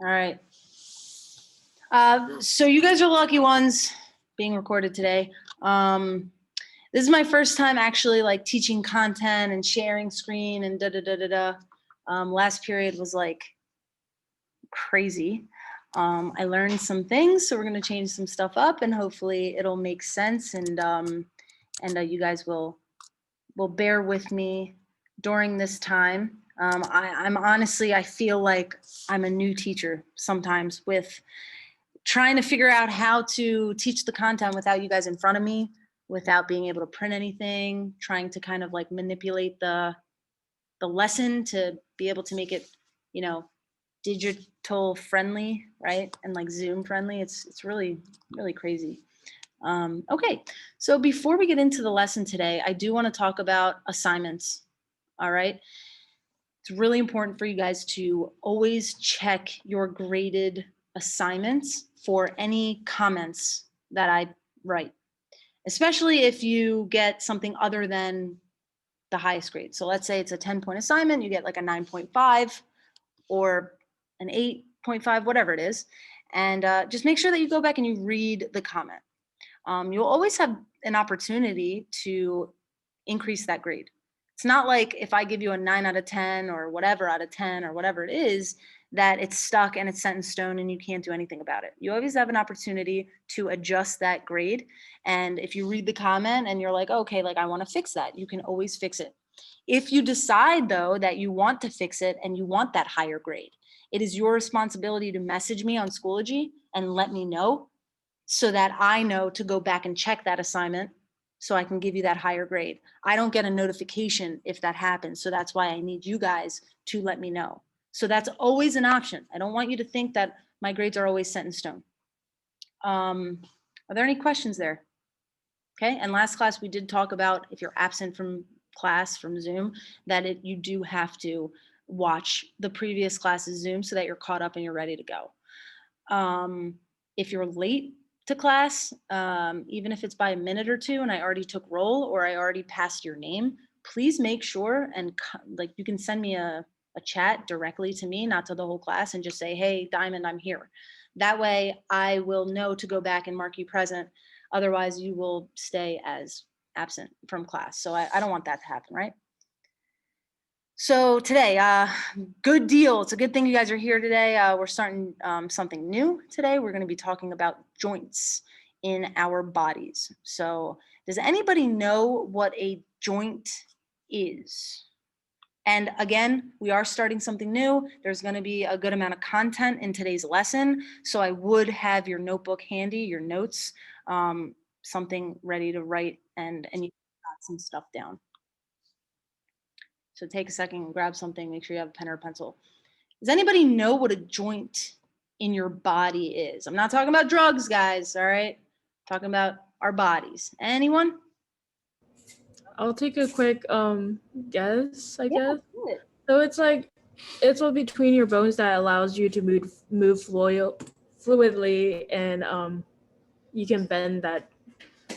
All right. So you guys are lucky ones being recorded today. This is my first time actually like teaching content and sharing screen and da da da da da. Last period was like crazy. I learned some things, so we're gonna change some stuff up, and hopefully it'll make sense. And you guys will bear with me during this time. I'm honestly, I feel like I'm a new teacher sometimes with trying to figure out how to teach the content without you guys in front of me, without being able to print anything, trying to kind of like manipulate the lesson to be able to make it, you know, digital friendly, right? And like Zoom friendly. It's really, really crazy. Okay, so before we get into the lesson today, I do want to talk about assignments. All right. It's really important for you guys to always check your graded assignments for any comments that I write, especially if you get something other than the highest grade. So let's say it's a 10-point assignment, you get like a 9.5 or an 8.5, whatever it is. And just make sure that you go back and you read the comment. You'll always have an opportunity to increase that grade. It's not like if I give you a 9 out of 10 or whatever out of 10 or whatever it is, that it's stuck and it's set in stone and you can't do anything about it. You always have an opportunity to adjust that grade. And if you read the comment and you're like, okay, like I want to fix that, you can always fix it. If you decide though that you want to fix it and you want that higher grade, it is your responsibility to message me on Schoology and let me know so that I know to go back and check that assignment so I can give you that higher grade. I don't get a notification if that happens. So that's why I need you guys to let me know. So that's always an option. I don't want you to think that my grades are always set in stone. Are there any questions there? Okay, and last class we did talk about if you're absent from class from Zoom, that you do have to watch the previous class's Zoom so that you're caught up and you're ready to go. If you're late to class, even if it's by a minute or two and I already took roll or I already passed your name, please make sure and like you can send me a chat directly to me, not to the whole class, and just say, hey, Diamond, I'm here. That way I will know to go back and mark you present. Otherwise, you will stay as absent from class. So I don't want that to happen, right? So today, good deal. It's a good thing you guys are here today. We're starting something new today. We're going to be talking about joints in our bodies. So does anybody know what a joint is? And again, we are starting something new. There's going to be a good amount of content in today's lesson. So I would have your notebook handy, your notes, something ready to write, and you got some stuff down. So take a second and grab something, make sure you have a pen or a pencil. Does anybody know what a joint in your body is? I'm not talking about drugs, guys, all right? I'm talking about our bodies. Anyone? I'll take a quick guess, I guess. Do it. So it's what between your bones that allows you to move fluidly, and you can bend that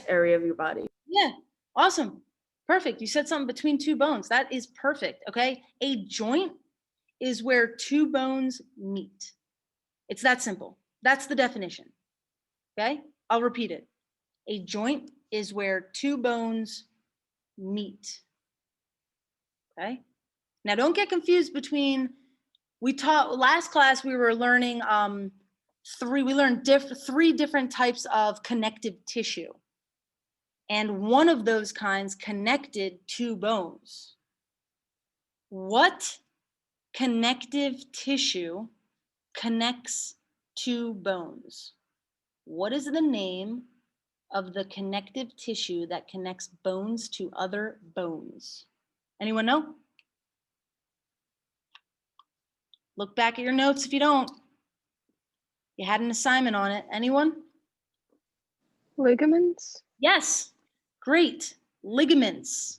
area of your body. Yeah, awesome. Perfect. You said something between two bones. That is perfect, okay? A joint is where two bones meet. It's that simple. That's the definition, okay? I'll repeat it. A joint is where two bones meet, okay? Now don't get confused between, we taught last class, we were learning three different types of connective tissue. And one of those kinds connected two bones. What connective tissue connects two bones? What is the name of the connective tissue that connects bones to other bones? Anyone know? Look back at your notes if you don't. You had an assignment on it. Anyone? Ligaments? Yes. Great. Ligaments.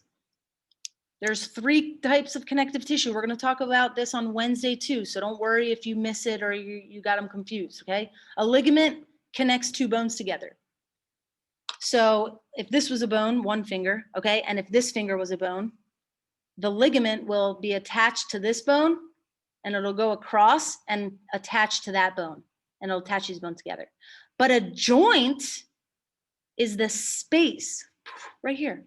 There's three types of connective tissue. We're going to talk about this on Wednesday too, so don't worry if you miss it or you got them confused, okay? A ligament connects two bones together. So if this was a bone, one finger, okay, and if this finger was a bone, the ligament will be attached to this bone and it'll go across and attach to that bone, and it'll attach these bones together. But a joint is the space right here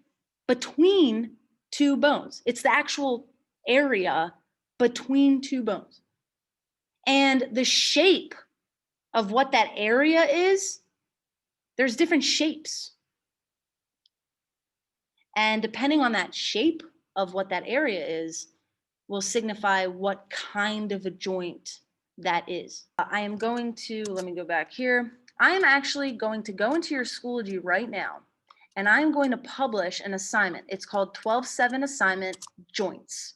between two bones. It's the actual area between two bones. And the shape of what that area is, there's different shapes. And depending on that shape of what that area is, will signify what kind of a joint that is. I am going to, let me go back here. I am actually going to go into your Schoology right now, and I'm going to publish an assignment. It's called 12-7 assignment joints.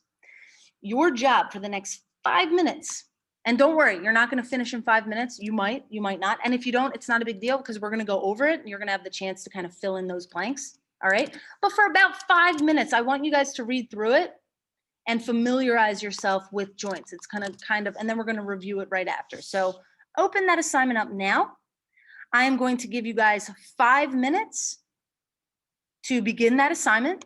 Your job for the next 5 minutes, and don't worry, you're not going to finish in 5 minutes. You might not. And if you don't, it's not a big deal because we're going to go over it and you're going to have the chance to kind of fill in those blanks. All right. But for about 5 minutes, I want you guys to read through it and familiarize yourself with joints. It's kind of, and then we're going to review it right after. So open that assignment up now. I am going to give you guys 5 minutes to begin that assignment.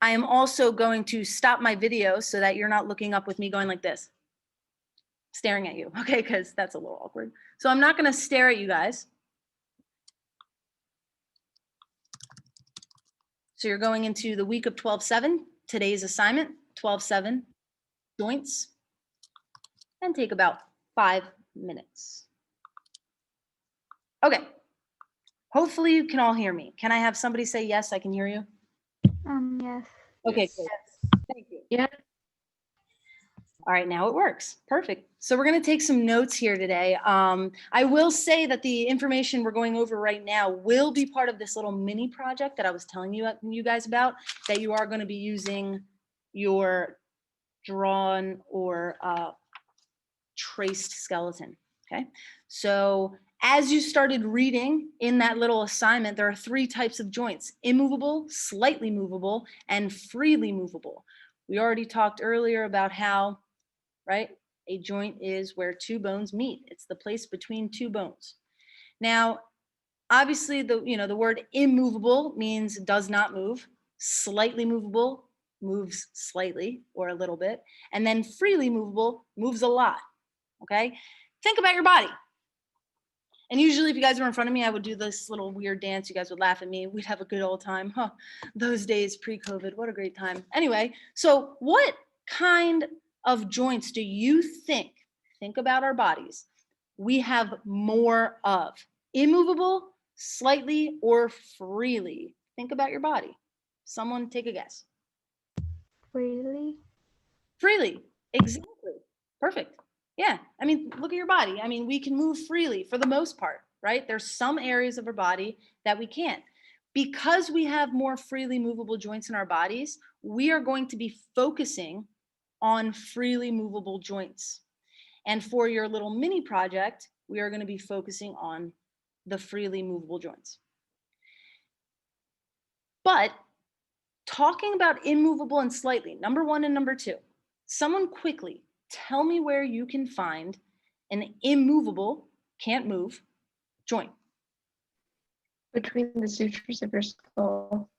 I am also going to stop my video so that you're not looking up with me going like this, staring at you, okay? Because that's a little awkward. So I'm not going to stare at you guys. So you're going into the week of 12-7, today's assignment, 12-7 joints, and take about 5 minutes. Okay, hopefully you can all hear me. Can I have somebody say yes, I can hear you? Yes. Okay, Yes. great. Thank you. Yeah. All right, now it works. Perfect. So we're going to take some notes here today. I will say that the information we're going over right now will be part of this little mini project that I was telling you guys about, that you are going to be using your drawn or traced skeleton. Okay. So as you started reading in that little assignment, there are 3 types of joints: immovable, slightly movable, and freely movable. We already talked earlier about how, right, a joint is where 2 bones meet. It's the place between 2 bones. Now, obviously, the word immovable means does not move. Slightly movable moves slightly or a little bit. And then freely movable moves a lot. Okay? Think about your body. And usually if you guys were in front of me, I would do this little weird dance. You guys would laugh at me. We'd have a good old time. Huh, those days pre-COVID, what a great time. Anyway, so what kind of joints do you think about our bodies, we have more of? Immovable, slightly, or freely? Think about your body. Someone take a guess. Freely. Freely, exactly. Perfect. Yeah, I mean, look at your body. I mean, we can move freely for the most part, right? There's some areas of our body that we can't. Because we have more freely movable joints in our bodies, we are going to be focusing on freely movable joints. And for your little mini project, we are going to be focusing on the freely movable joints. But talking about immovable and slightly, number 1 and number 2, someone quickly tell me where you can find an immovable, can't move, joint. Between the sutures of your skull.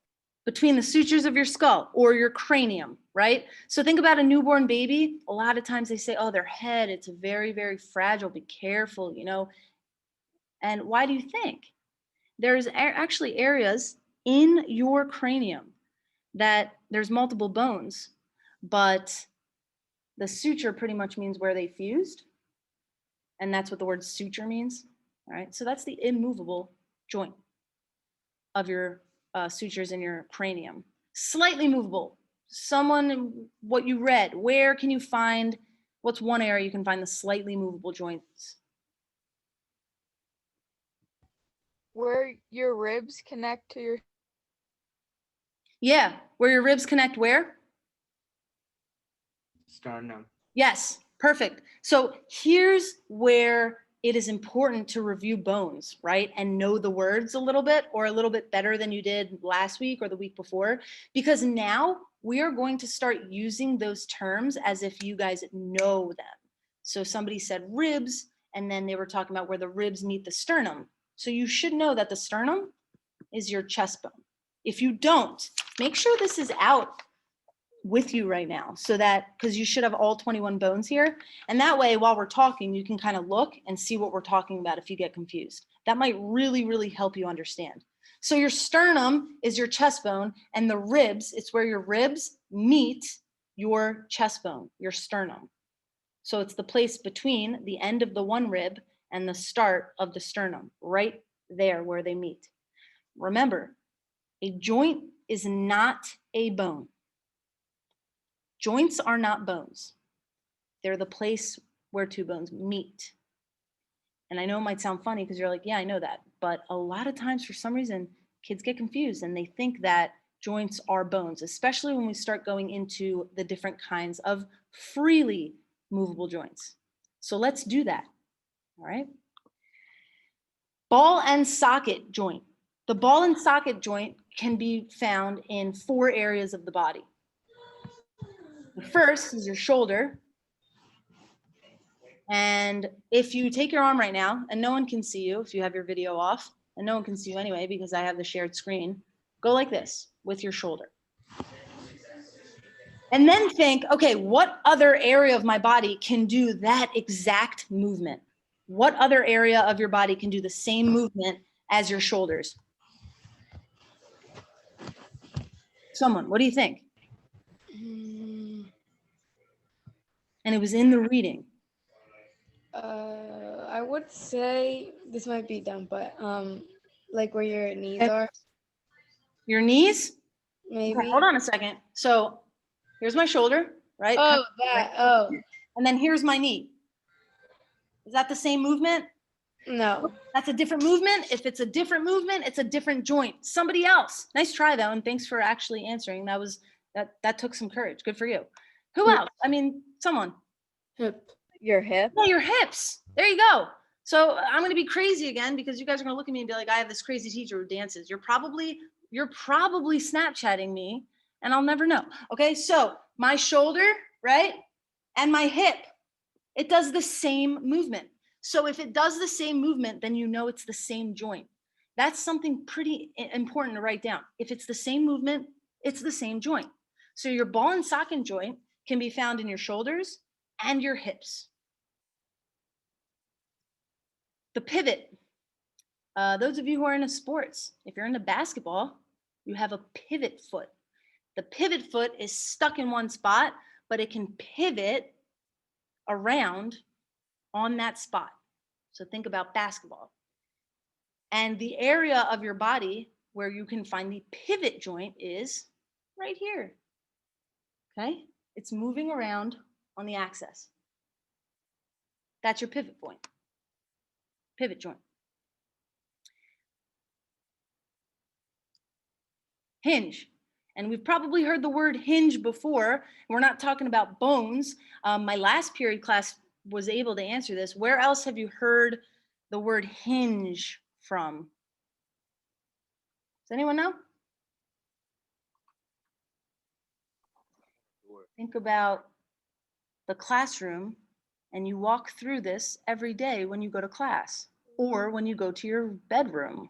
Between the sutures of your skull or your cranium, right? So think about a newborn baby. A lot of times they say, oh, their head, it's very, very fragile. Be careful, you know. And why do you think? There's actually areas in your cranium that there's multiple bones, but the suture pretty much means where they fused. And that's what the word suture means. All right. So that's the immovable joint of your sutures in your cranium. Slightly movable. What you read, where can you find, what's one area you can find the slightly movable joints? Where your ribs connect to your... Yeah, where your ribs connect where? Sternum. Yes, perfect. So here's where it is important to review bones, right? And know the words a little bit, or a little bit better than you did last week or the week before, because now we are going to start using those terms as if you guys know them. So somebody said ribs, and then they were talking about where the ribs meet the sternum. So you should know that the sternum is your chest bone. If you don't, make sure this is out with you right now, so that, because you should have all 21 bones here. And that way, while we're talking, you can kind of look and see what we're talking about if you get confused. That might really, really help you understand. So your sternum is your chest bone, and the ribs, it's where your ribs meet your chest bone, your sternum. So it's the place between the end of the one rib and the start of the sternum, right there where they meet. Remember, a joint is not a bone. Joints are not bones. They're the place where two bones meet. And I know it might sound funny because you're like, yeah, I know that. But a lot of times, for some reason, kids get confused and they think that joints are bones, especially when we start going into the different kinds of freely movable joints. So let's do that. All right. Ball and socket joint. The ball and socket joint can be found in 4 areas of the body. The first is your shoulder. And if you take your arm right now, and no one can see you if you have your video off, and no one can see you anyway because I have the shared screen, go like this with your shoulder. And then think, okay, what other area of my body can do that exact movement? What other area of your body can do the same movement as your shoulders? Someone, what do you think? And it was in the reading. I would say this might be dumb, but like where your knees are, Your knees? maybe. Okay, hold on a second. So here's my shoulder, right? Oh, that. Oh, And then here's my knee. Is that the same movement? no. That's a different movement. If it's a different movement, it's a different joint. Somebody else. Nice try though, and thanks for actually answering. That took some courage. Good for you. Who else? I mean, someone. Hip. Your hip? Yeah, your hips. There you go. So I'm going to be crazy again because you guys are going to look at me and be like, I have this crazy teacher who dances. You're probably Snapchatting me and I'll never know. Okay. So my shoulder, right? And my hip, it does the same movement. So if it does the same movement, then you know it's the same joint. That's something pretty important to write down. If it's the same movement, it's the same joint. So your ball and socket joint can be found in your shoulders and your hips. The pivot. Those of you who are into sports, if you're into basketball, you have a pivot foot. The pivot foot is stuck in one spot, but it can pivot around on that spot. So think about basketball. And the area of your body where you can find the pivot joint is right here. Okay? It's moving around on the axis. That's your pivot point. Pivot joint. Hinge. And we've probably heard the word hinge before. We're not talking about bones. My last period class was able to answer this. Where else have you heard the word hinge from? Does anyone know? Think about the classroom, and you walk through this every day when you go to class, or when you go to your bedroom,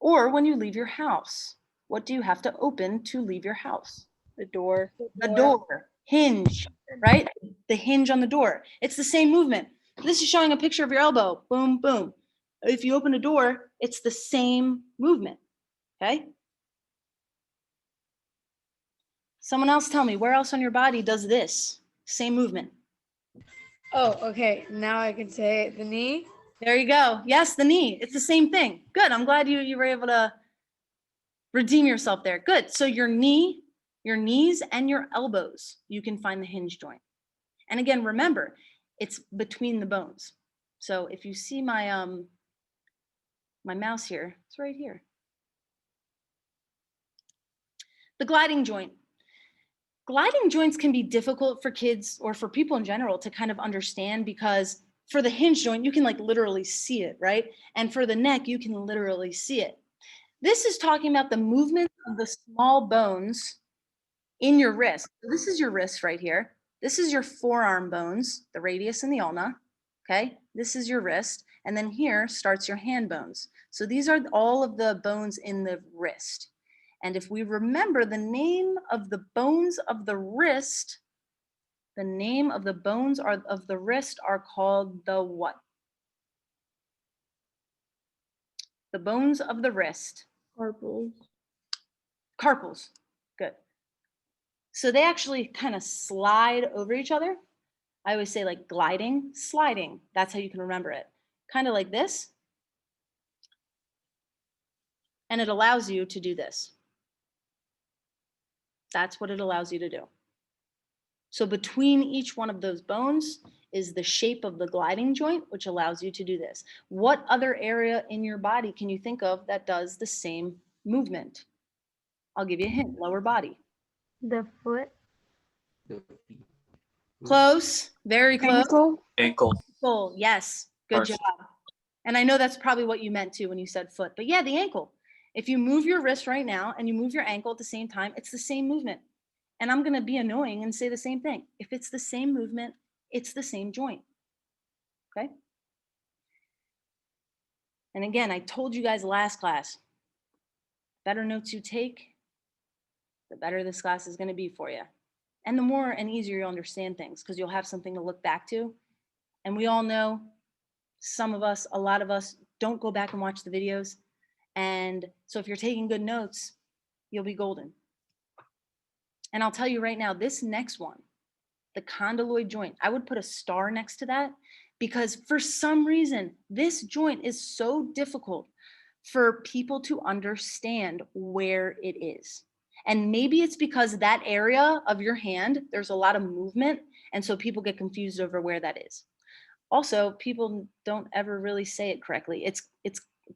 or when you leave your house. What do you have to open to leave your house? The door. The door. Hinge, right? The hinge on the door. It's the same movement. This is showing a picture of your elbow. Boom, boom. If you open a door, it's the same movement. Okay? Someone else tell me, where else on your body does this? Same movement. Oh, okay. Now I can say the knee. There you go. Yes, the knee. It's the same thing. Good. I'm glad you were able to redeem yourself there. Good. So your knee, your knees, and your elbows, you can find the hinge joint. And again, remember, it's between the bones. So if you see my my mouse here, it's right here. The gliding joint. Gliding joints can be difficult for kids or for people in general to kind of understand, because for the hinge joint, you can like literally see it, right? And for the neck, you can literally see it. This is talking about the movement of the small bones in your wrist. So this is your wrist right here. This is your forearm bones, the radius and the ulna. Okay, this is your wrist. And then here starts your hand bones. So these are all of the bones in the wrist. And if we remember the name of the bones of the wrist, the name of the bones of the wrist are called the what? The bones of the wrist. Carpals. Carpals. Good. So they actually kind of slide over each other. I always say like gliding, sliding. That's how you can remember it. Kind of like this. And it allows you to do this. That's what it allows you to do. So between each one of those bones is the shape of the gliding joint, which allows you to do this. What other area in your body can you think of that does the same movement? I'll give you a hint, lower body. The foot. Close, very close. Ankle. Ankle. Ankle, yes, good First. job. And I know that's probably what you meant too when you said foot, but yeah, the ankle. If you move your wrist right now and you move your ankle at the same time, it's the same movement. And I'm gonna be annoying and say the same thing. If it's the same movement, it's the same joint, okay? And again, I told you guys last class, better notes you take, the better this class is gonna be for you. And the more and easier you'll understand things because you'll have something to look back to. And we all know, some of us, a lot of us don't go back and watch the videos. And so if you're taking good notes, you'll be golden. And I'll tell you right now, this next one, the condyloid joint, I would put a star next to that because for some reason, this joint is so difficult for people to understand where it is. And maybe it's because that area of your hand, there's a lot of movement. And so people get confused over where that is. Also, people don't ever really say it correctly. It's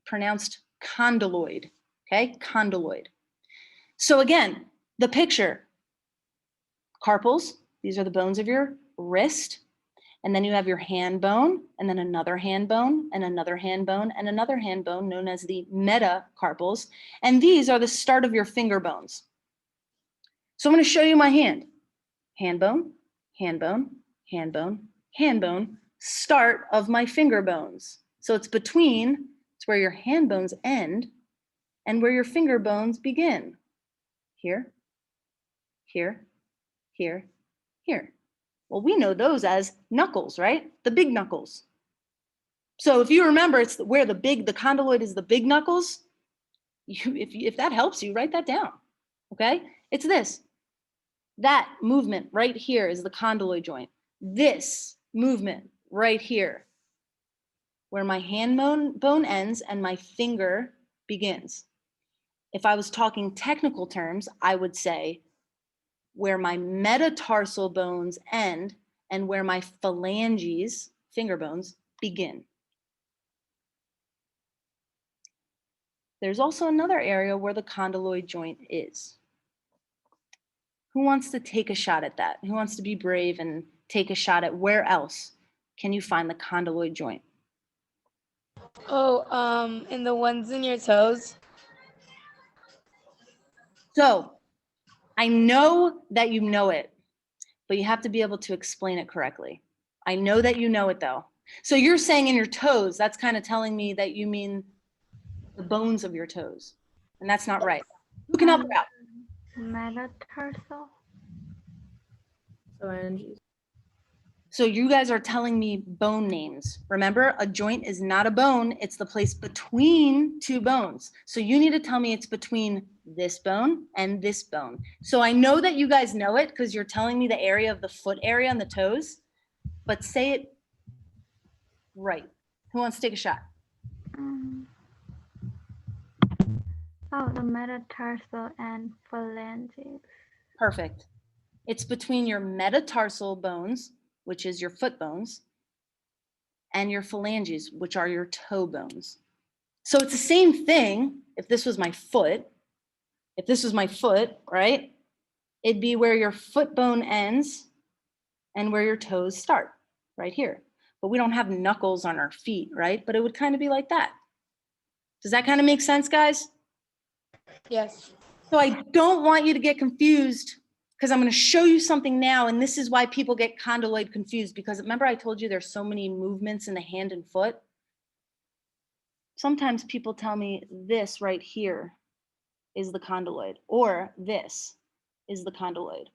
pronounced condyloid, okay? Condyloid. So again, the picture, carpals, these are the bones of your wrist. And then you have your hand bone, and then another hand bone, and another hand bone, and another hand bone known as the metacarpals. And these are the start of your finger bones. So I'm going to show you my hand. Hand bone, hand bone, hand bone, hand bone, start of my finger bones. So it's between, it's where your hand bones end and where your finger bones begin. Here, here, here, here. Well, we know those as knuckles, right? The big knuckles. So if you remember, it's where the condyloid is the big knuckles. If that helps you, write that down, okay? It's this. That movement right here is the condyloid joint. This movement right here, where my hand bone ends and my finger begins. If I was talking technical terms, I would say where my metatarsal bones end and where my phalanges, finger bones, begin. There's also another area where the condyloid joint is. Who wants to take a shot at that? Who wants to be brave and take a shot at where else can you find the condyloid joint? Oh, and the ones in your toes. So I know that you know it, but you have to be able to explain it correctly. I know that you know it though. So you're saying in your toes, that's kind of telling me that you mean the bones of your toes. And that's not right. Who can help her out? Metatarsal. Phalanges. So you guys are telling me bone names. Remember, a joint is not a bone. It's the place between two bones. So you need to tell me it's between this bone and this bone. So I know that you guys know it because you're telling me the area of the foot area and the toes, but say it right. Who wants to take a shot? Oh, the metatarsal and phalanges. Perfect. It's between your metatarsal bones, which is your foot bones, and your phalanges, which are your toe bones. So it's the same thing. If this was my foot, right? It'd be where your foot bone ends and where your toes start, right here. But we don't have knuckles on our feet, right? But it would kind of be like that. Does that kind of make sense, guys? Yes. So I don't want you to get confused because I'm going to show you something now. And this is why people get condyloid confused, because remember I told you there's so many movements in the hand and foot. Sometimes people tell me this right here is the condyloid, or this is the condyloid.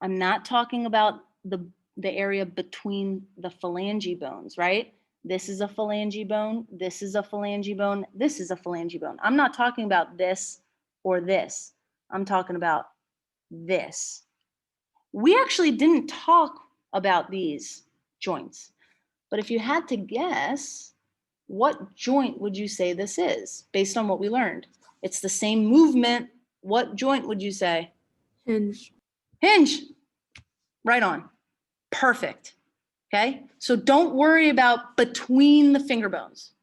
I'm not talking about the area between the phalange bones, right? This is a phalange bone, this is a phalange bone, this is a phalange bone. I'm not talking about this or this. I'm talking about this. We actually didn't talk about these joints, but if you had to guess, what joint would you say this is based on what we learned? It's the same movement. What joint would you say? Hinge. Hinge. Right on. Perfect. Okay. So don't worry about between the finger bones.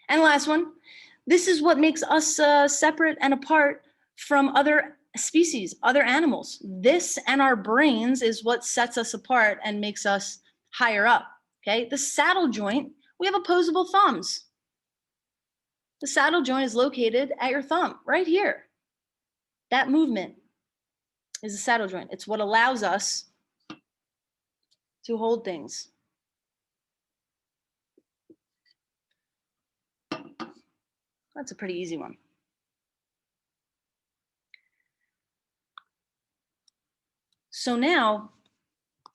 And last one, this is what makes us separate and apart from other species, other animals. This and our brains is what sets us apart and makes us higher up. Okay. The saddle joint, we have opposable thumbs. The saddle joint is located at your thumb right here. That movement is a saddle joint. It's what allows us to hold things. That's a pretty easy one. So now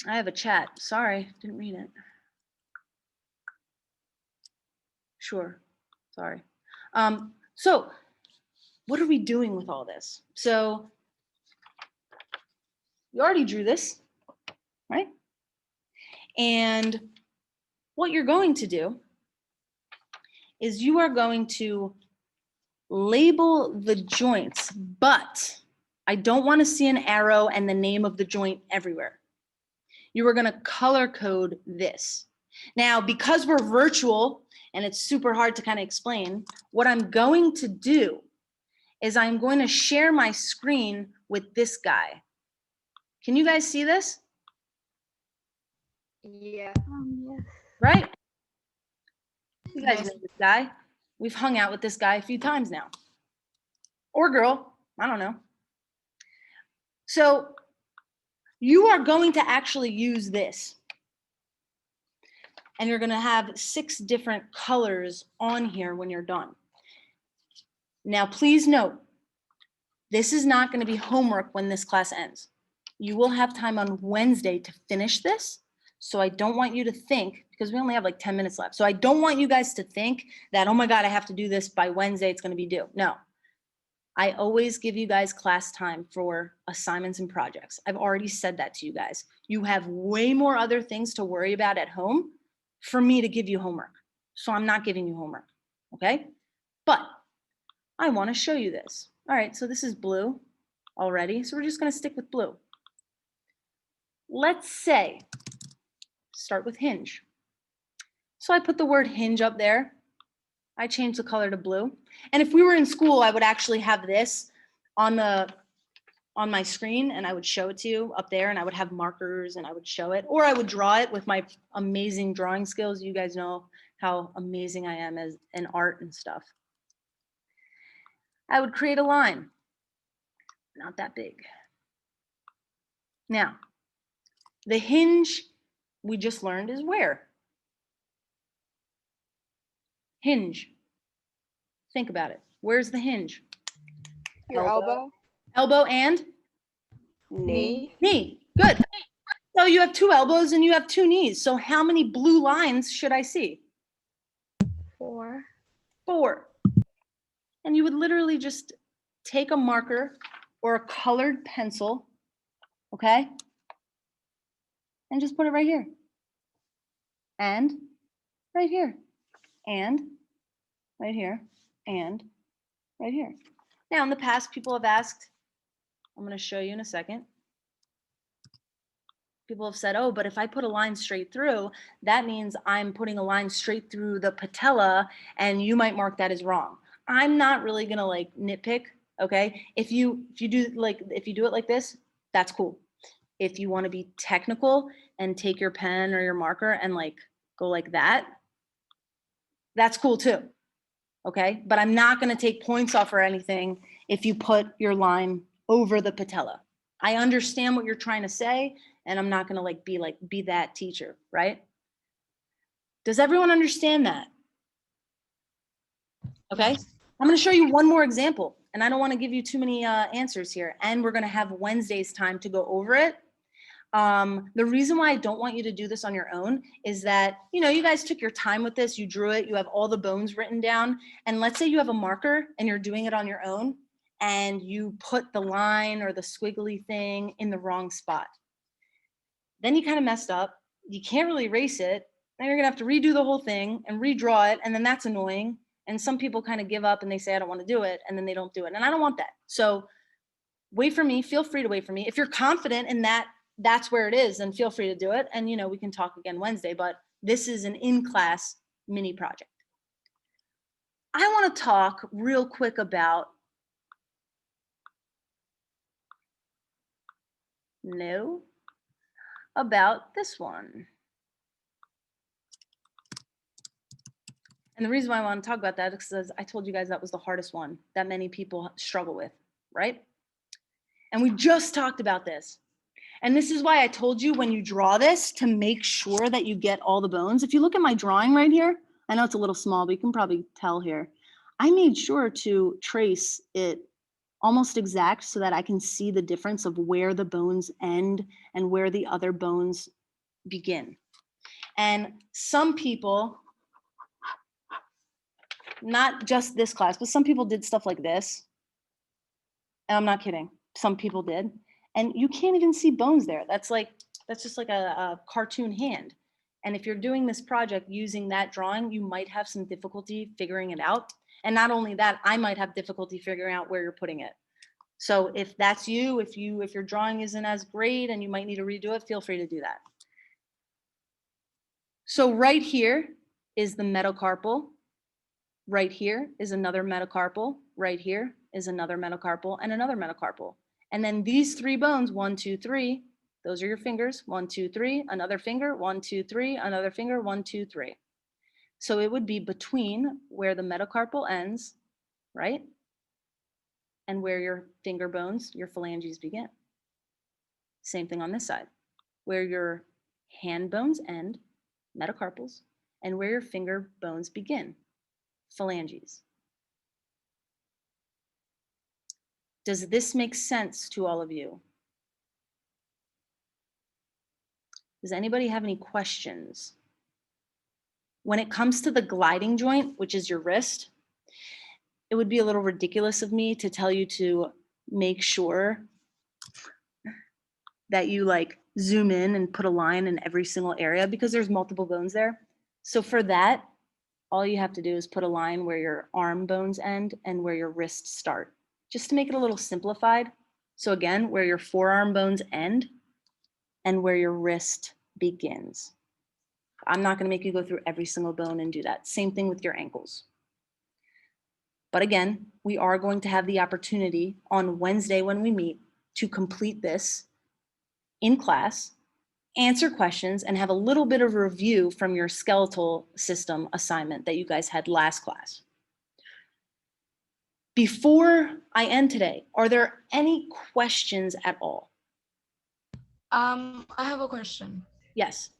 I have a chat. Sorry, didn't read it. Sure, sorry. So what are we doing with all this? So you already drew this, right? And what you're going to do is you are going to label the joints, but I don't want to see an arrow and the name of the joint everywhere. You are going to color code this. Now, because we're virtual and it's super hard to kind of explain, what I'm going to do is I'm going to share my screen with this guy. Can you guys see this? Yeah. Yes. Right? You guys know this guy. We've hung out with this guy a few times now. Or girl, I don't know. So you are going to actually use this. And you're going to have 6 different colors on here when you're done. Now, please note, this is not going to be homework when this class ends. You will have time on Wednesday to finish this. So I don't want you to think, because we only have like 10 minutes left. So I don't want you guys to think that, oh my God, I have to do this by Wednesday. It's going to be due. No. I always give you guys class time for assignments and projects. I've already said that to you guys. You have way more other things to worry about at home for me to give you homework. So I'm not giving you homework, okay? But I want to show you this. All right, so this is blue already. So we're just going to stick with blue. Let's say, start with hinge. So I put the word hinge up there. I changed the color to blue. And if we were in school, I would actually have this on my screen and I would show it to you up there and I would have markers and I would show it, or I would draw it with my amazing drawing skills. You guys know how amazing I am as in art and stuff. I would create a line, not that big. Now, the hinge we just learned is where? Hinge. Think about it. Where's the hinge? Your elbow. Elbow and Knee. knee. Good. So you have 2 elbows and you have 2 knees. So how many blue lines should I see? 4. 4. And you would literally just take a marker or a colored pencil, okay? And just put it right here. And right here. And right here. And right here. Now, in the past, people have asked, I'm going to show you in a second. People have said, oh, but if I put a line straight through, that means I'm putting a line straight through the patella, and you might mark that as wrong. I'm not really going to like nitpick, okay? If you do it like this, that's cool. If you want to be technical and take your pen or your marker and like go like that, that's cool too. Okay, but I'm not going to take points off or anything if you put your line over the patella. I understand what you're trying to say, and I'm not going to be that teacher, right? Does everyone understand that? Okay, I'm going to show you one more example, and I don't want to give you too many answers here. And we're going to have Wednesday's time to go over it. The reason why I don't want you to do this on your own is that, you know, you guys took your time with this, you drew it, you have all the bones written down. And let's say you have a marker and you're doing it on your own and you put the line or the squiggly thing in the wrong spot. Then you kind of messed up. You can't really erase it. Then you're going to have to redo the whole thing and redraw it. And then that's annoying. And some people kind of give up and they say, I don't want to do it. And then they don't do it. And I don't want that. So wait for me. Feel free to wait for me. If you're confident in that, that's where it is, then feel free to do it. And, you know, we can talk again Wednesday, but this is an in-class mini project. I want to talk real quick about this one. And the reason why I want to talk about that is because I told you guys that was the hardest one that many people struggle with, right? And we just talked about this. And this is why I told you when you draw this to make sure that you get all the bones. If you look at my drawing right here, I know it's a little small, but you can probably tell here. I made sure to trace it almost exact so that I can see the difference of where the bones end and where the other bones begin. And some people, not just this class, but some people did stuff like this. And I'm not kidding. Some people did. And you can't even see bones there. That's just like a cartoon hand. And if you're doing this project using that drawing, you might have some difficulty figuring it out. And not only that, I might have difficulty figuring out where you're putting it. So if that's you, if your drawing isn't as great and you might need to redo it, feel free to do that. So right here is the metacarpal. Right here is another metacarpal. Right here is another metacarpal and another metacarpal. And then these three bones, 1, 2, 3, those are your fingers. 1, 2, 3, another finger, 1, 2, 3, another finger, 1, 2, 3. So it would be between where the metacarpal ends, right? And where your finger bones, your phalanges begin. Same thing on this side, where your hand bones end, metacarpals, and where your finger bones begin, phalanges. Does this make sense to all of you? Does anybody have any questions? When it comes to the gliding joint, which is your wrist, it would be a little ridiculous of me to tell you to make sure that you like zoom in and put a line in every single area because there's multiple bones there. So for that, all you have to do is put a line where your arm bones end and where your wrists start, just to make it a little simplified. So again, where your forearm bones end and where your wrist begins. I'm not going to make you go through every single bone and do that. Same thing with your ankles. But again, we are going to have the opportunity on Wednesday when we meet to complete this in class, answer questions, and have a little bit of review from your skeletal system assignment that you guys had last class. Before I end today, are there any questions at all? I have a question. Yes.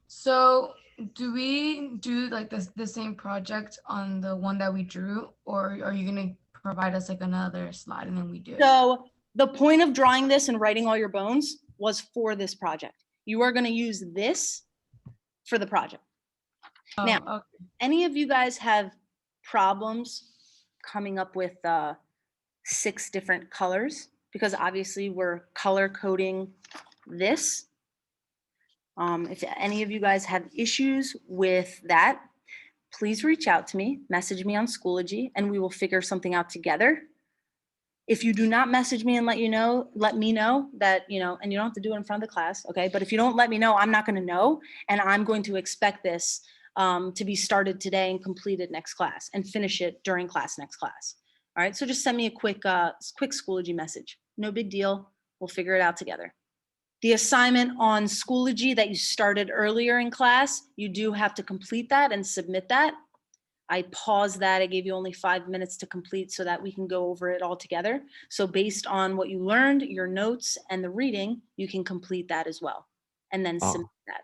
So do we do like the same project on the one that we drew, or are you gonna provide us like another slide and then we do it? So the point of drawing this and writing all your bones was for this project. You are going to use this for the project. Oh, Now, okay. any of you guys have problems coming up with 6 different colors? Because obviously we're color coding this. If any of you guys have issues with that, please reach out to me, message me on Schoology, and we will figure something out together. If you do not message me and let me know that, and you don't have to do it in front of the class, okay? But if you don't let me know, I'm not going to know, and I'm going to expect this to be started today and completed next class and finish it during class next class. All right, so just send me a quick Schoology message. No big deal. We'll figure it out together. The assignment on Schoology that you started earlier in class, you do have to complete that and submit that. I paused that. I gave you only 5 minutes to complete so that we can go over it all together. So based on what you learned, your notes, and the reading, you can complete that as well and then submit that.